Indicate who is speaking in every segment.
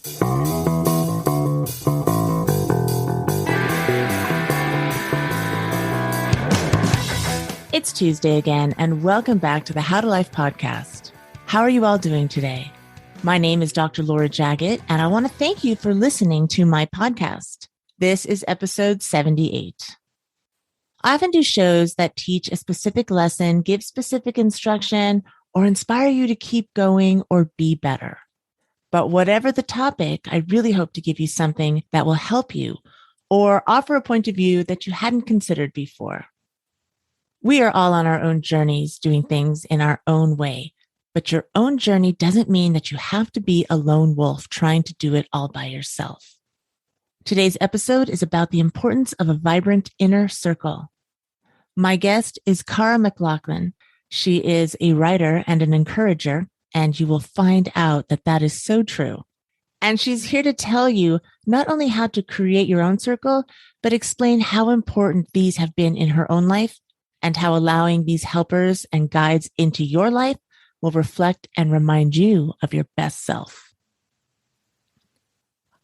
Speaker 1: It's Tuesday again, and welcome back to the How to Life podcast. How are you all doing today? My name is Dr. Laura Jaggett, and I want to thank you for listening to my podcast. This is episode 78. I often do shows that teach a specific lesson, give specific instruction, or inspire you to keep going or be better. But whatever the topic, I really hope to give you something that will help you or offer a point of view that you hadn't considered before. We are all on our own journeys doing things in our own way, but your own journey doesn't mean that you have to be a lone wolf trying to do it all by yourself. Today's episode is about the importance of a vibrant inner circle. My guest is Cara McLauchlan. She is a writer and an encourager, and you will find out that that is so true. And she's here to tell you not only how to create your own circle, but explain how important these have been in her own life and how allowing these helpers and guides into your life will reflect and remind you of your best self.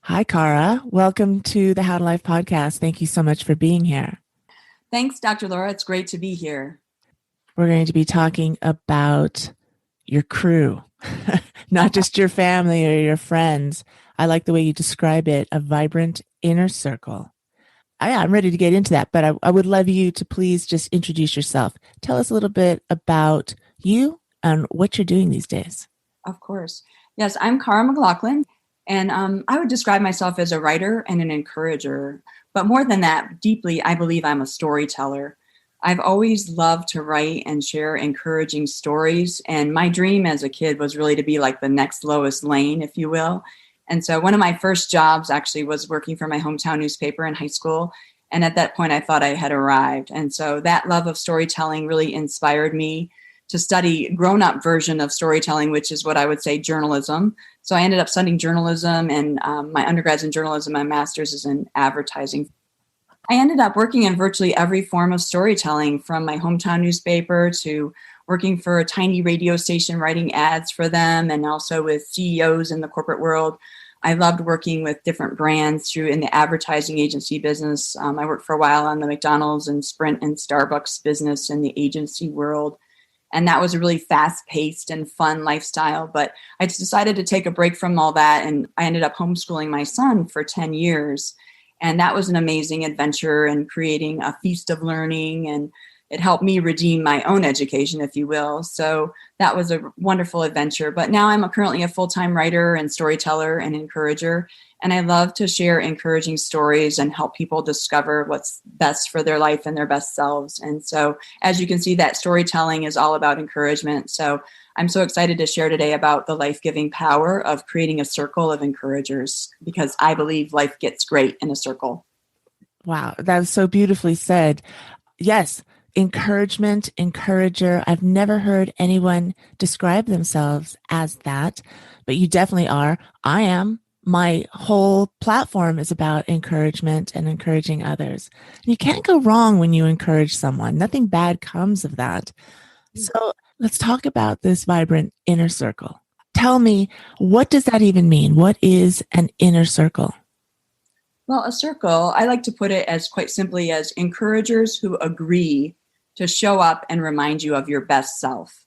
Speaker 1: Hi, Cara. Welcome to the How to Life podcast. Thank you so much for being here.
Speaker 2: Thanks, Dr. Laura. It's great to be here.
Speaker 1: We're going to be talking about your crew, not just your family or your friends. I like the way you describe it, a vibrant inner circle. I'm ready to get into that, but I would love you to please just introduce yourself. Tell us a little bit about you and what you're doing these days.
Speaker 2: Of course. Yes, I'm Cara McLauchlan, and I would describe myself as a writer and an encourager. But more than that, deeply, I believe I'm a storyteller. I've always loved to write and share encouraging stories, and my dream as a kid was really to be like the next Lois Lane, if you will. And so one of my first jobs actually was working for my hometown newspaper in high school. And at that point, I thought I had arrived. And so that love of storytelling really inspired me to study a grown-up version of storytelling, which is what I would say journalism. So I ended up studying journalism, and my undergrad's in journalism, my master's is in advertising. I ended up working in virtually every form of storytelling, from my hometown newspaper to working for a tiny radio station, writing ads for them, and also with CEOs in the corporate world. I loved working with different brands in the advertising agency business. I worked for a while on the McDonald's and Sprint and Starbucks business in the agency world. And that was a really fast-paced and fun lifestyle. But I just decided to take a break from all that, and I ended up homeschooling my son for 10 years. And that was an amazing adventure and creating a feast of learning, and it helped me redeem my own education, if you will. So that was a wonderful adventure. But now I'm currently a full-time writer and storyteller and encourager. And I love to share encouraging stories and help people discover what's best for their life and their best selves. And so, as you can see, that storytelling is all about encouragement. So I'm so excited to share today about the life-giving power of creating a circle of encouragers, because I believe life gets great in a circle.
Speaker 1: Wow, that was so beautifully said. Yes. Encouragement, encourager. I've never heard anyone describe themselves as that, but you definitely are. I am. My whole platform is about encouragement and encouraging others. You can't go wrong when you encourage someone. Nothing bad comes of that. So let's talk about this vibrant inner circle. Tell me, what does that even mean? What is an inner circle?
Speaker 2: Well, a circle, I like to put it as quite simply as encouragers who agree to show up and remind you of your best self.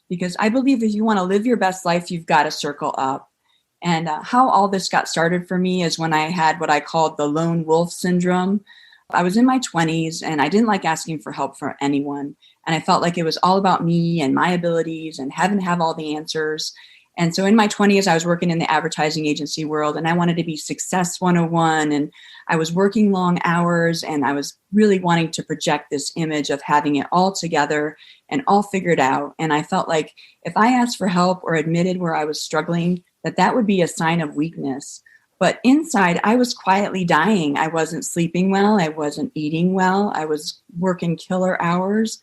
Speaker 2: Because I believe if you want to live your best life, you've got to circle up. And how all this got started for me is when I had what I called the lone wolf syndrome. I was in my 20s and I didn't like asking for help from anyone. And I felt like it was all about me and my abilities and having to have all the answers. And so in my 20s, I was working in the advertising agency world, and I wanted to be Success 101. And I was working long hours, and I was really wanting to project this image of having it all together and all figured out. And I felt like if I asked for help or admitted where I was struggling, that would be a sign of weakness. But inside, I was quietly dying. I wasn't sleeping well. I wasn't eating well. I was working killer hours.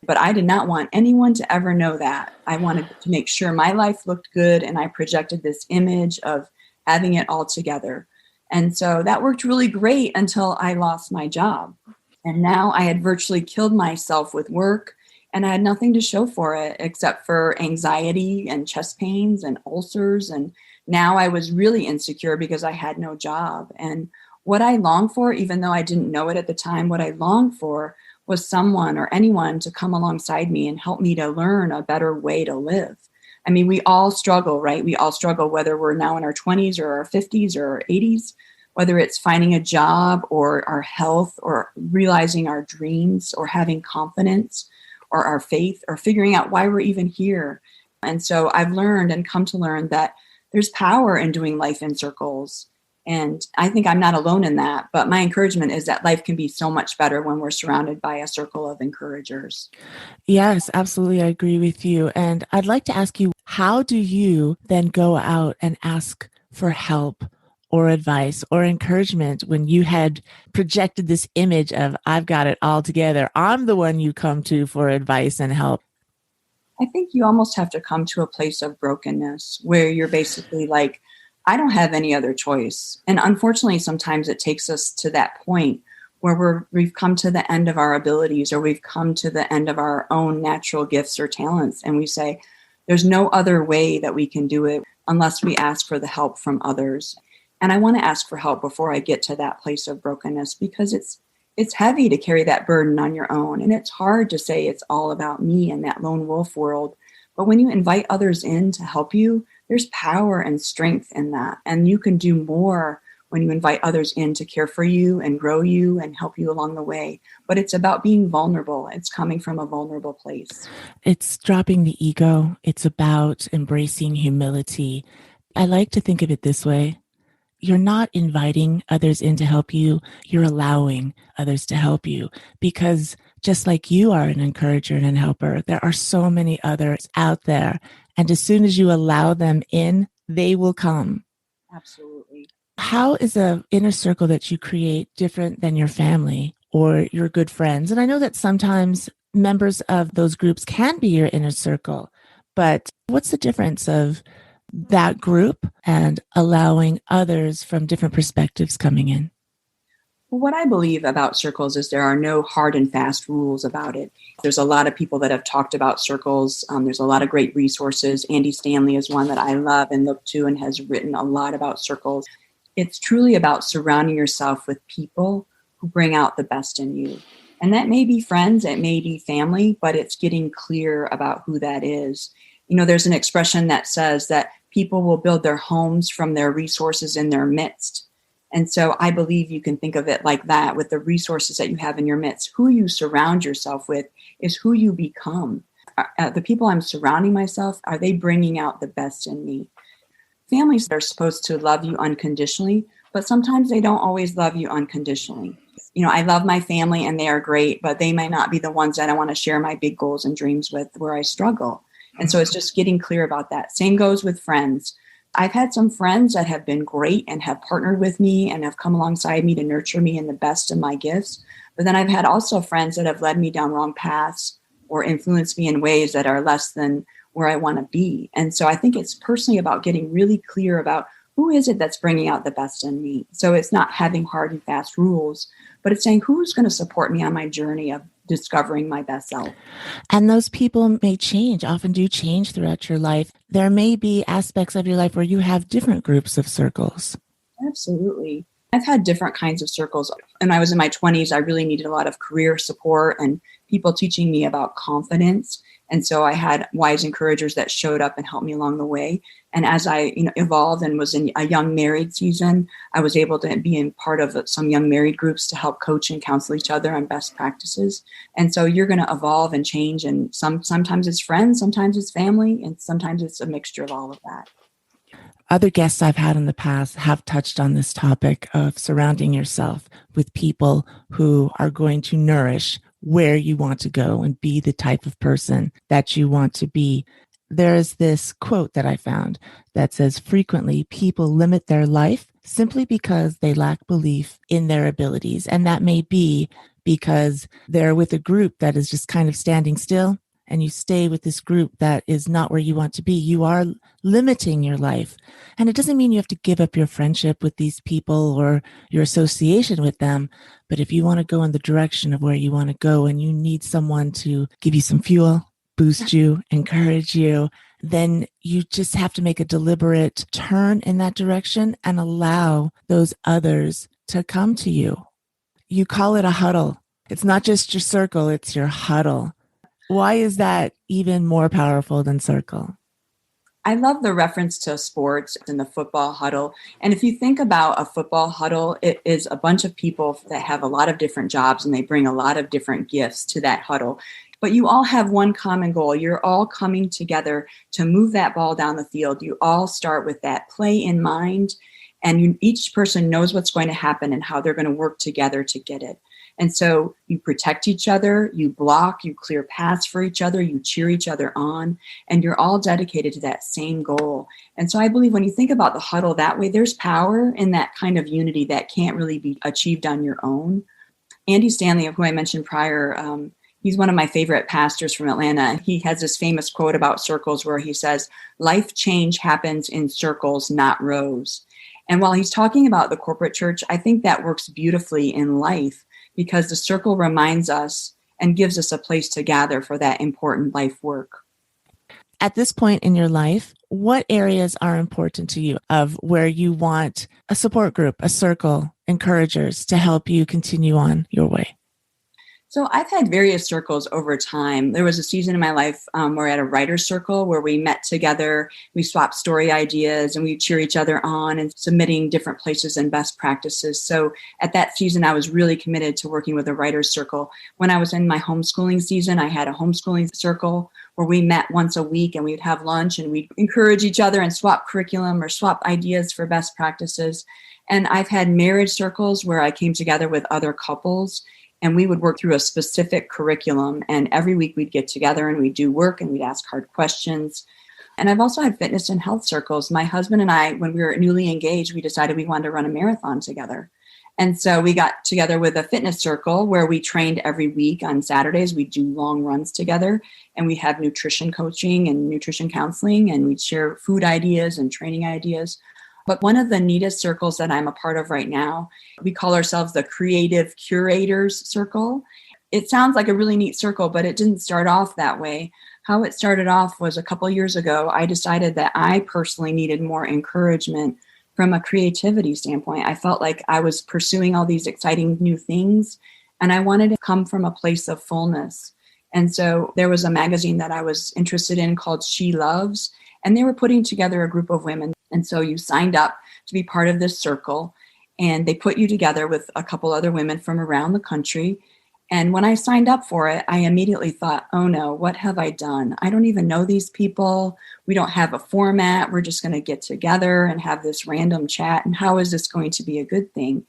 Speaker 2: But I did not want anyone to ever know that. I wanted to make sure my life looked good, and I projected this image of having it all together. And so that worked really great until I lost my job. And now I had virtually killed myself with work, and I had nothing to show for it except for anxiety and chest pains and ulcers and Now I was really insecure because I had no job. And what I longed for, even though I didn't know it at the time, what I longed for was someone or anyone to come alongside me and help me to learn a better way to live. I mean, we all struggle, right? We all struggle, whether we're now in our 20s or our 50s or our 80s, whether it's finding a job or our health or realizing our dreams or having confidence or our faith or figuring out why we're even here. And so I've learned and come to learn that there's power in doing life in circles. And I think I'm not alone in that. But my encouragement is that life can be so much better when we're surrounded by a circle of encouragers.
Speaker 1: Yes, absolutely. I agree with you. And I'd like to ask you, how do you then go out and ask for help or advice or encouragement when you had projected this image of, I've got it all together? I'm the one you come to for advice and help.
Speaker 2: I think you almost have to come to a place of brokenness where you're basically like, I don't have any other choice. And unfortunately, sometimes it takes us to that point where we've come to the end of our abilities, or we've come to the end of our own natural gifts or talents. And we say, there's no other way that we can do it unless we ask for the help from others. And I want to ask for help before I get to that place of brokenness, because it's heavy to carry that burden on your own. And it's hard to say it's all about me in that lone wolf world. But when you invite others in to help you, there's power and strength in that. And you can do more when you invite others in to care for you and grow you and help you along the way. But it's about being vulnerable. It's coming from a vulnerable place.
Speaker 1: It's dropping the ego. It's about embracing humility. I like to think of it this way. You're not inviting others in to help you. You're allowing others to help you, because just like you are an encourager and a helper, there are so many others out there. And as soon as you allow them in, they will come.
Speaker 2: Absolutely.
Speaker 1: How is a inner circle that you create different than your family or your good friends? And I know that sometimes members of those groups can be your inner circle, but what's the difference of that group and allowing others from different perspectives coming in?
Speaker 2: Well, what I believe about circles is there are no hard and fast rules about it. There's a lot of people that have talked about circles. There's a lot of great resources. Andy Stanley is one that I love and look to and has written a lot about circles. It's truly about surrounding yourself with people who bring out the best in you. And that may be friends, it may be family, but it's getting clear about who that is. You know, there's an expression that says that people will build their homes from their resources in their midst. And so I believe you can think of it like that with the resources that you have in your midst. Who you surround yourself with is who you become. The people I'm surrounding myself, are they bringing out the best in me? Families are supposed to love you unconditionally, but sometimes they don't always love you unconditionally. You know, I love my family and they are great, but they might not be the ones that I want to share my big goals and dreams with, where I struggle. And so it's just getting clear about that. Same goes with friends. I've had some friends that have been great and have partnered with me and have come alongside me to nurture me in the best of my gifts. But then I've had also friends that have led me down wrong paths or influenced me in ways that are less than where I want to be. And so I think it's personally about getting really clear about who is it that's bringing out the best in me. So it's not having hard and fast rules, but it's saying who's going to support me on my journey of discovering my best self.
Speaker 1: And those people may change, often do change throughout your life. There may be aspects of your life where you have different groups of circles.
Speaker 2: Absolutely. I've had different kinds of circles. When I was in my 20s, I really needed a lot of career support and people teaching me about confidence. And so I had wise encouragers that showed up and helped me along the way. And as I evolved and was in a young married season, I was able to be in part of some young married groups to help coach and counsel each other on best practices. And so you're going to evolve and change. And sometimes it's friends, sometimes it's family, and sometimes it's a mixture of all of that.
Speaker 1: Other guests I've had in the past have touched on this topic of surrounding yourself with people who are going to nourish where you want to go and be the type of person that you want to be. There is this quote that I found that says, frequently people limit their life simply because they lack belief in their abilities. And that may be because they're with a group that is just kind of standing still, and you stay with this group that is not where you want to be. You are limiting your life. And it doesn't mean you have to give up your friendship with these people or your association with them. But if you want to go in the direction of where you want to go and you need someone to give you some fuel, boost you, encourage you, then you just have to make a deliberate turn in that direction and allow those others to come to you. You call it a huddle. It's not just your circle, it's your huddle. Why is that even more powerful than circle?
Speaker 2: I love the reference to sports and the football huddle. And if you think about a football huddle, it is a bunch of people that have a lot of different jobs and they bring a lot of different gifts to that huddle. But you all have one common goal. You're all coming together to move that ball down the field. You all start with that play in mind, and each person knows what's going to happen and how they're going to work together to get it. And so you protect each other, you block, you clear paths for each other, you cheer each other on, and you're all dedicated to that same goal. And so I believe when you think about the huddle that way, there's power in that kind of unity that can't really be achieved on your own. Andy Stanley, who I mentioned prior, he's one of my favorite pastors from Atlanta. He has this famous quote about circles where he says, "Life change happens in circles, not rows." And while he's talking about the corporate church, I think that works beautifully in life, because the circle reminds us and gives us a place to gather for that important life work.
Speaker 1: At this point in your life, what areas are important to you of where you want a support group, a circle, encouragers to help you continue on your way?
Speaker 2: So I've had various circles over time. There was a season in my life where I had a writer's circle where we met together, we swapped story ideas, and we cheer each other on and submitting different places and best practices. So at that season, I was really committed to working with a writer's circle. When I was in my homeschooling season, I had a homeschooling circle where we met once a week and we'd have lunch and we'd encourage each other and swap curriculum or swap ideas for best practices. And I've had marriage circles where I came together with other couples and we would work through a specific curriculum. And every week we'd get together and we'd do work and we'd ask hard questions. And I've also had fitness and health circles. My husband and I, when we were newly engaged, we decided we wanted to run a marathon together. And so we got together with a fitness circle where we trained every week on Saturdays. We'd do long runs together and we'd have nutrition coaching and nutrition counseling, and we'd share food ideas and training ideas. But one of the neatest circles that I'm a part of right now, we call ourselves the Creative Curators Circle. It sounds like a really neat circle, but it didn't start off that way. How it started off was a couple of years ago, I decided that I personally needed more encouragement from a creativity standpoint. I felt like I was pursuing all these exciting new things, and I wanted to come from a place of fullness. And so there was a magazine that I was interested in called She Loves, and they were putting together a group of women. And so you signed up to be part of this circle, and they put you together with a couple other women from around the country. And when I signed up for it, I immediately thought, oh no, what have I done? I don't even know these people. We don't have a format. We're just going to get together and have this random chat. And how is this going to be a good thing?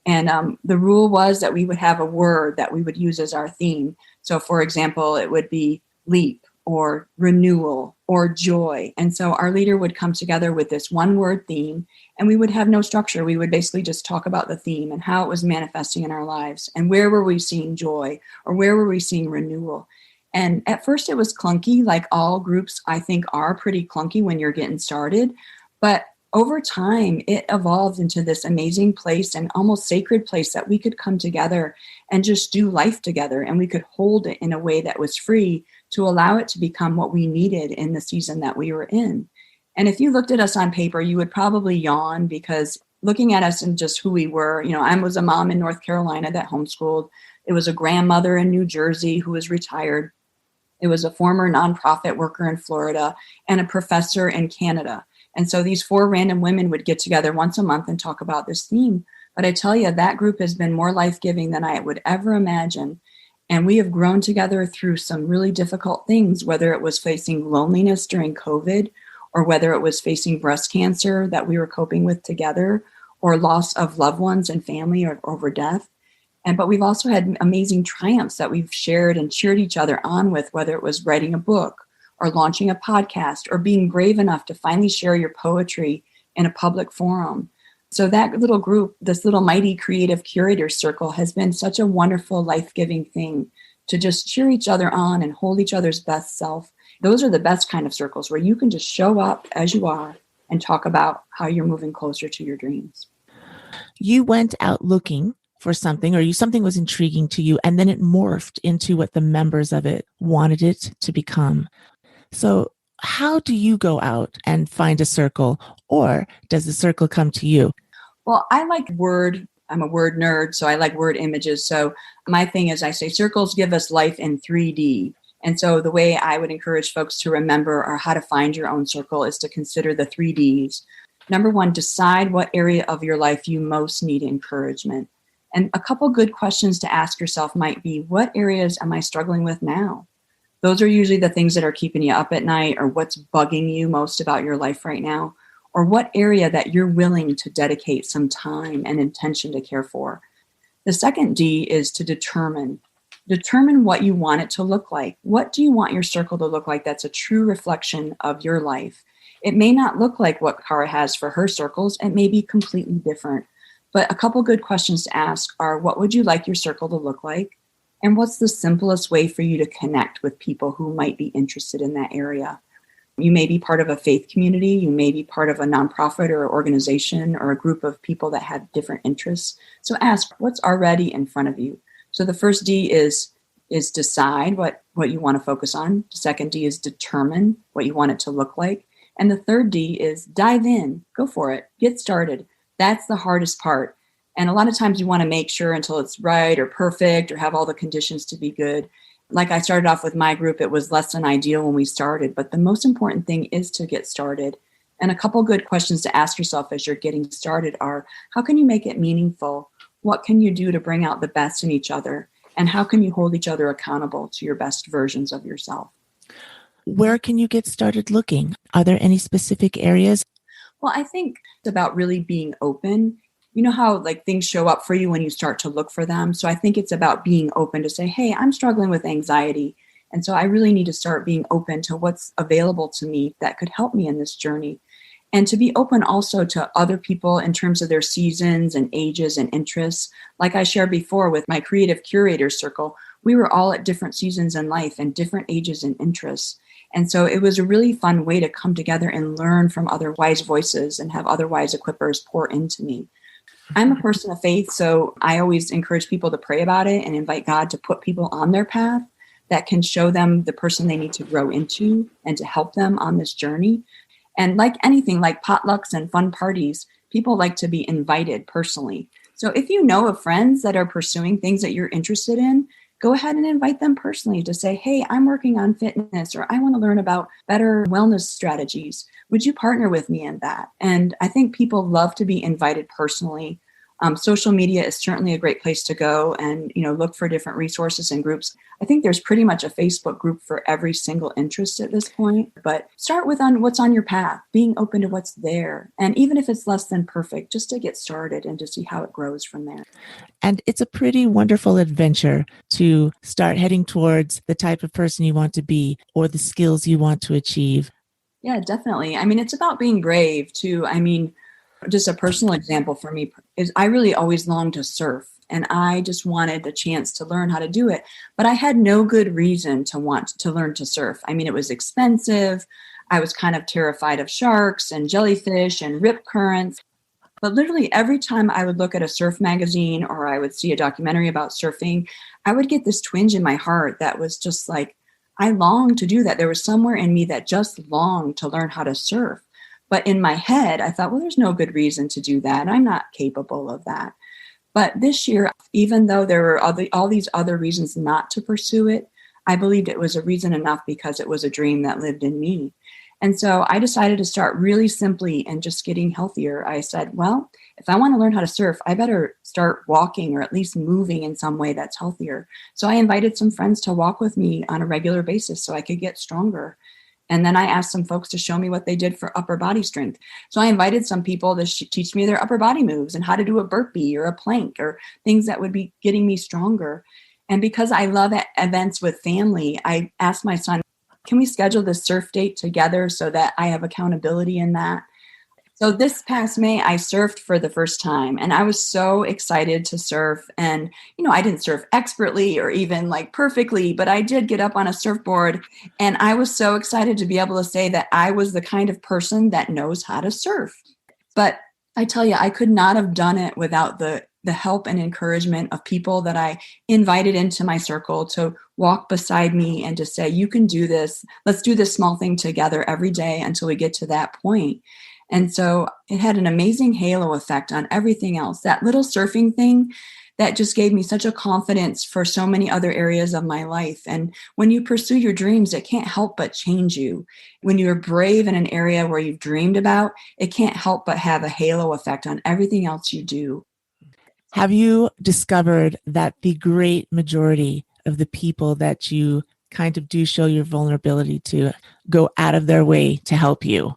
Speaker 2: And the rule was that we would have a word that we would use as our theme. So for example, it would be leap, or renewal, or joy. And so our leader would come together with this one word theme, and we would have no structure. We would basically just talk about the theme and how it was manifesting in our lives, and where were we seeing joy, or where were we seeing renewal. And at first it was clunky, like all groups I think are pretty clunky when you're getting started. But over time, it evolved into this amazing place and almost sacred place that we could come together and just do life together, and we could hold it in a way that was free to allow it to become what we needed in the season that we were in. And if you looked at us on paper, you would probably yawn, because looking at us and just who we were, I was a mom in North Carolina that homeschooled. It was a grandmother in New Jersey who was retired. It was a former nonprofit worker in Florida and a professor in Canada. And so these four random women would get together once a month and talk about this theme. But I tell you, that group has been more life-giving than I would ever imagine. And we have grown together through some really difficult things, whether it was facing loneliness during COVID, or whether it was facing breast cancer that we were coping with together, or loss of loved ones and family, or over death. But we've also had amazing triumphs that we've shared and cheered each other on with, whether it was writing a book, or launching a podcast, or being brave enough to finally share your poetry in a public forum. So that little group, this little mighty creative curator circle, has been such a wonderful, life-giving thing to just cheer each other on and hold each other's best self. Those are the best kind of circles where you can just show up as you are and talk about how you're moving closer to your dreams.
Speaker 1: You went out looking for something, or something was intriguing to you, and then it morphed into what the members of it wanted it to become. So how do you go out and find a circle, or does the circle come to you?
Speaker 2: Well, I like word. I'm a word nerd, so I like word images. So my thing is I say circles give us life in 3D. And so the way I would encourage folks to remember or how to find your own circle is to consider the 3Ds. Number one, decide what area of your life you most need encouragement. And a couple good questions to ask yourself might be, what areas am I struggling with now? Those are usually the things that are keeping you up at night, or what's bugging you most about your life right now, or what area that you're willing to dedicate some time and intention to care for. The second D is to determine. Determine what you want it to look like. What do you want your circle to look like that's a true reflection of your life? It may not look like what Cara has for her circles. It may be completely different. But a couple good questions to ask are, what would you like your circle to look like? And what's the simplest way for you to connect with people who might be interested in that area? You may be part of a faith community. You may be part of a nonprofit or organization or a group of people that have different interests. So ask, what's already in front of you? So the first D is decide what you want to focus on. The second D is determine what you want it to look like. And the third D is dive in. Go for it. Get started. That's the hardest part. And a lot of times you want to make sure until it's right or perfect or have all the conditions to be good. Like I started off with my group, it was less than ideal when we started. But the most important thing is to get started. And a couple good questions to ask yourself as you're getting started are, how can you make it meaningful? What can you do to bring out the best in each other? And how can you hold each other accountable to your best versions of yourself?
Speaker 1: Where can you get started looking? Are there any specific areas?
Speaker 2: Well, I think it's about really being open. You know how like things show up for you when you start to look for them. So I think it's about being open to say, hey, I'm struggling with anxiety. And so I really need to start being open to what's available to me that could help me in this journey. And to be open also to other people in terms of their seasons and ages and interests. Like I shared before with my creative curator circle, we were all at different seasons in life and different ages and interests. And so it was a really fun way to come together and learn from other wise voices and have other wise equippers pour into me. I'm a person of faith, so I always encourage people to pray about it and invite God to put people on their path that can show them the person they need to grow into and to help them on this journey. And like anything, like potlucks and fun parties, people like to be invited personally. So if you know of friends that are pursuing things that you're interested in, go ahead and invite them personally to say, hey, I'm working on fitness, or I want to learn about better wellness strategies. Would you partner with me in that? And I think people love to be invited personally. Social media is certainly a great place to go and, look for different resources and groups. I think there's pretty much a Facebook group for every single interest at this point, but start with what's on your path, being open to what's there. And even if it's less than perfect, just to get started and to see how it grows from there.
Speaker 1: And it's a pretty wonderful adventure to start heading towards the type of person you want to be or the skills you want to achieve.
Speaker 2: Yeah, definitely. I mean, it's about being brave too. I mean, just a personal example for me is I really always longed to surf, and I just wanted a chance to learn how to do it. But I had no good reason to want to learn to surf. I mean, it was expensive. I was kind of terrified of sharks and jellyfish and rip currents. But literally every time I would look at a surf magazine or I would see a documentary about surfing, I would get this twinge in my heart that was just like, I longed to do that. There was somewhere in me that just longed to learn how to surf. But in my head, I thought, well, there's no good reason to do that. I'm not capable of that. But this year, even though there were all these other reasons not to pursue it, I believed it was a reason enough because it was a dream that lived in me. And so I decided to start really simply and just getting healthier. I said, well, if I want to learn how to surf, I better start walking or at least moving in some way that's healthier. So I invited some friends to walk with me on a regular basis so I could get stronger. And then I asked some folks to show me what they did for upper body strength. So I invited some people to teach me their upper body moves and how to do a burpee or a plank or things that would be getting me stronger. And because I love events with family, I asked my son, can we schedule this surf date together so that I have accountability in that? So this past May, I surfed for the first time, and I was so excited to surf. And, I didn't surf expertly or even like perfectly, but I did get up on a surfboard, and I was so excited to be able to say that I was the kind of person that knows how to surf. But I tell you, I could not have done it without the the help and encouragement of people that I invited into my circle to walk beside me and to say, you can do this. Let's do this small thing together every day until we get to that point. And so it had an amazing halo effect on everything else. That little surfing thing, that just gave me such a confidence for so many other areas of my life. And when you pursue your dreams, it can't help but change you. When you're brave in an area where you've dreamed about, it can't help but have a halo effect on everything else you do.
Speaker 1: Have you discovered that the great majority of the people that you kind of do show your vulnerability to go out of their way to help you?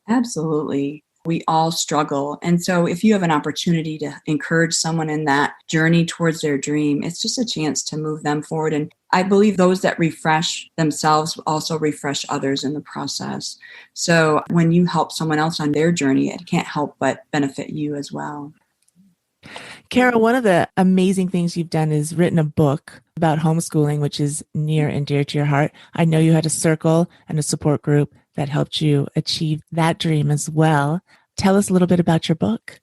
Speaker 2: Absolutely. We all struggle. And so if you have an opportunity to encourage someone in that journey towards their dream, it's just a chance to move them forward. And I believe those that refresh themselves also refresh others in the process. So when you help someone else on their journey, it can't help but benefit you as well.
Speaker 1: Cara, one of the amazing things you've done is written a book about homeschooling, which is near and dear to your heart. I know you had a circle and a support group that helped you achieve that dream as well. Tell us a little bit about your book.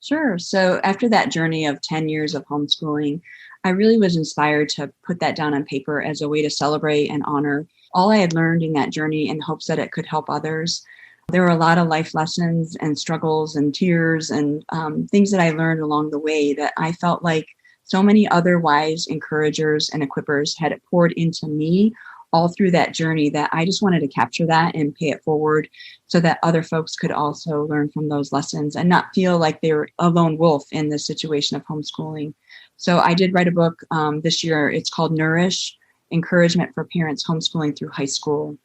Speaker 2: Sure. So after that journey of 10 years of homeschooling, I really was inspired to put that down on paper as a way to celebrate and honor all I had learned in that journey in hopes that it could help others. There were a lot of life lessons and struggles and tears and things that I learned along the way that I felt like so many other wise encouragers and equippers had poured into me all through that journey, that I just wanted to capture that and pay it forward so that other folks could also learn from those lessons and not feel like they were a lone wolf in the situation of homeschooling. So I did write a book this year. It's called Nourish: Encouragement for Parents Homeschooling Through High School.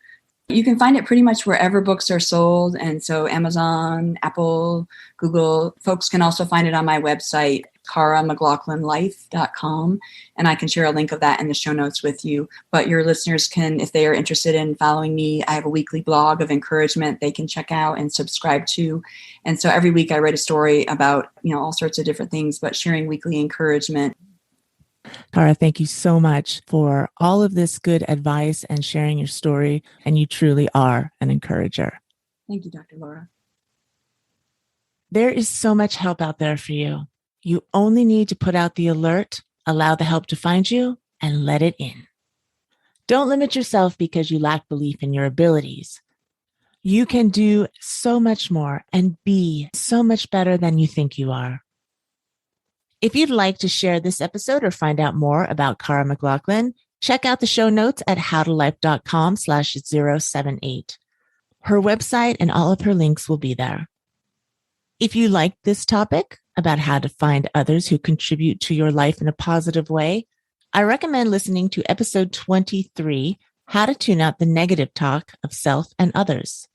Speaker 2: You can find it pretty much wherever books are sold. And so Amazon, Apple, Google. Folks can also find it on my website, caramclauchlanlife.com. And I can share a link of that in the show notes with you. But your listeners can, if they are interested in following me, I have a weekly blog of encouragement they can check out and subscribe to. And so every week I write a story about, all sorts of different things, but sharing weekly encouragement.
Speaker 1: Cara, thank you so much for all of this good advice and sharing your story. And you truly are an encourager.
Speaker 2: Thank you, Dr. Laura.
Speaker 1: There is so much help out there for you. You only need to put out the alert, allow the help to find you, and let it in. Don't limit yourself because you lack belief in your abilities. You can do so much more and be so much better than you think you are. If you'd like to share this episode or find out more about Cara McLauchlan, check out the show notes at howtolife.com/078. Her website and all of her links will be there. If you like this topic about how to find others who contribute to your life in a positive way, I recommend listening to episode 23, How to Tune Out the Negative Talk of Self and Others.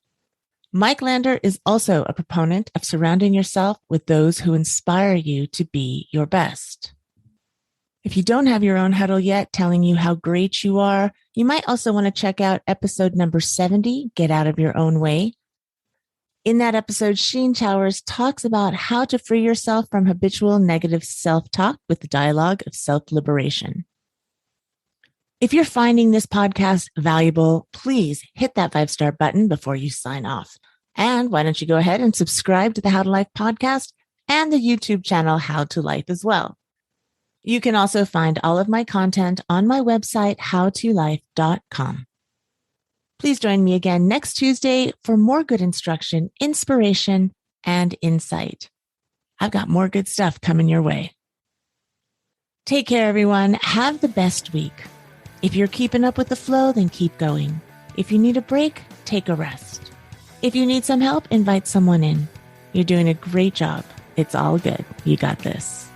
Speaker 1: Mike Lander is also a proponent of surrounding yourself with those who inspire you to be your best. If you don't have your own huddle yet telling you how great you are, you might also want to check out episode number 70, Get Out of Your Own Way. In that episode, Sheen Towers talks about how to free yourself from habitual negative self-talk with the dialogue of self-liberation. If you're finding this podcast valuable, please hit that 5-star button before you sign off. And why don't you go ahead and subscribe to the How to Life podcast and the YouTube channel How to Life as well. You can also find all of my content on my website, howtolife.com. Please join me again next Tuesday for more good instruction, inspiration, and insight. I've got more good stuff coming your way. Take care, everyone. Have the best week. If you're keeping up with the flow, then keep going. If you need a break, take a rest. If you need some help, invite someone in. You're doing a great job. It's all good. You got this.